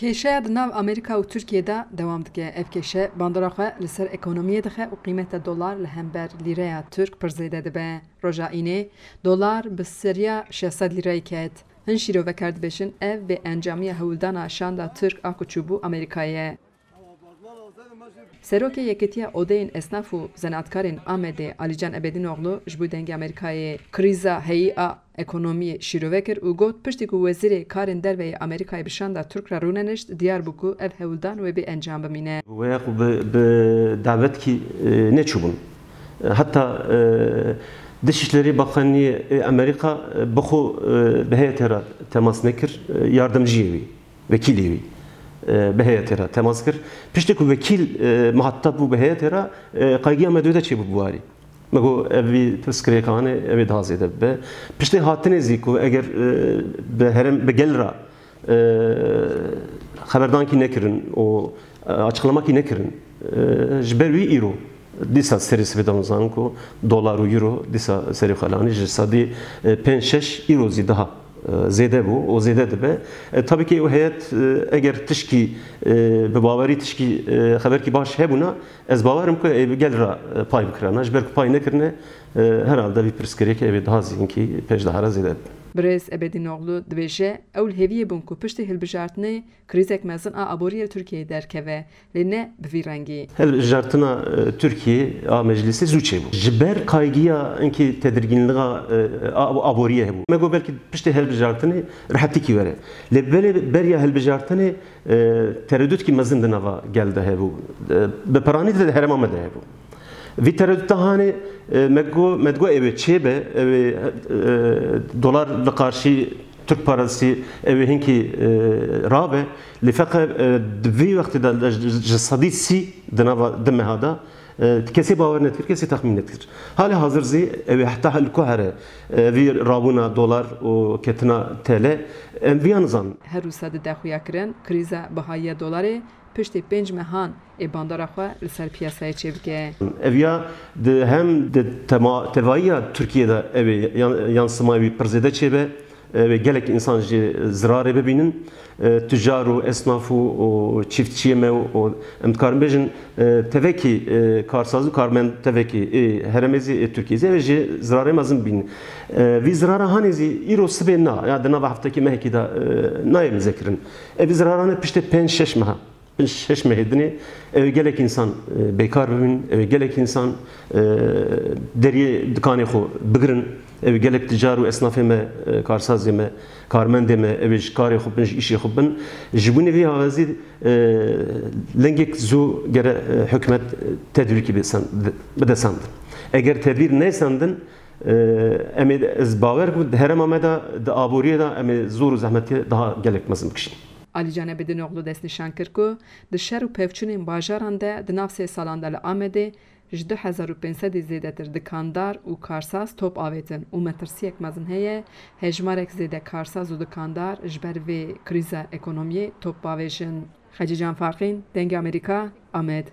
کیشه د ناو امریکا و ترکیه دا دوام دکه. اف کیشه باندراخه لسر اکونومیه دخه و قیمت دلار لهمبر لیره ترک پر زیده دبه. رجا اینه دلار به سریا 600 لیره کت. هن شیرو وکرد بشن اف به انجامی هولدان شاندا ترک آکو چوبو امریکایه. سروک یکتیا اودین اسناف و زناتکارین آمده علیجان ابدین اغلو جبو دنگ امریکای کریزا هیئا اکونومی شیروکر و گوت پشتی که وزیر کارین دروی امریکای بشاندا ترک را روننشت دیار بکو اف هولدان و به انجام بمینه. و یکو به دعوت کی نچوبون. حتی دشیشلری باخنی امریکا بخو به هیئت را تماس نکر یاردمجیوی وکیلیوی. به هیئت را تماس کرد. پشتی که وکیل محتاب بود به هیئت را قایگی آمده چی بواری. مگو اوی تسکری کانه اوی دازیده به پشتی هاتنی زیکو اگر به هرم به گل را خبردان کی نکرن و açıklama ki nekirin jbervi euro disa serisi bedamızan ko dolar u euro disa seri xalani jisadi 5-6 euro daha زیده بو و زیده دبه tabii ki o heyet eğer tişki be bavari tişki haber ki baş hebuna ez bavarım ki gel ra pay bikrana jber ki pay nekirne herhalde bir priskeriye ki ev daha zin ki pej daha zede برز ابدی نقلو دویشه اول هویه بونکو پشتی هلبجارتنه کریزک مزن آبوری ترکیه درکوه لنه بفیرنگی. هلبجارتنا ترکیه مجلسی زوجه بود. جبر کایگیا انکی تدرگینلغا آبوریه بود. مگو belki پشتی هلبجارتنه راحتی کی وره. لبله بریا هلبجارتنه تردد کی مزن دنوا geldi هبو. به پرانی ده هرم آمده هبو. وی تردد هانی مدگو evet çebe dolar karşı Türk parası hinki rabe lifaka dvi vakti da sadisi dnava demhada kesi baver netkir kesi tahmin netkir hali hazır zi hatta hal kuhare vi rabuna dolar o ketna TL enviyanzan her usad daxuya kiren kriza bahaya doları pişti 5 mehan bandara xwe li ser piyasaya çevike. Evya de hem de tevaiya Türkiye'de evi yansımayı bir prezede çeve ve gelek insancı zararı bebinin tüccaru, esnafu, o çiftçiye mev, o emkarın bejin teveki karsazı karmen teveki heremezi Türkiye'de ve zararı mazın bin. Vi zararı hanezi iro sibena ya dena haftaki mehki da nayem zekirin. Evi zararı pişte 5-6 meha. شش مهدنی gelek insan bekar bibin gelek insan deriye dükkanı xo bigirin gelek ticaru esnafı me karsaz me karmende me kari xo bin işi xo bin jibuni vi avazi lengek zu gere hükümet tedbirki bedesan eğer tedbir ne sandın emed ez baver herem ameda da aburiye da emed zor zahmeti daha gelek mazım kişi علیجان ابدی نقلو دست نشان کرد که دشار و پیوچونین باجران ده دناف 3 سالان دل آمده 2500 زیاده تر دکاندار و کارساز توپ آویتن و مترسیک مزن هیه هجمارک زیاده کارساز و دکاندار جبر و کریزا اکونومی توپ آویشن. خجیجان فارقین دنگ امریکا آمد.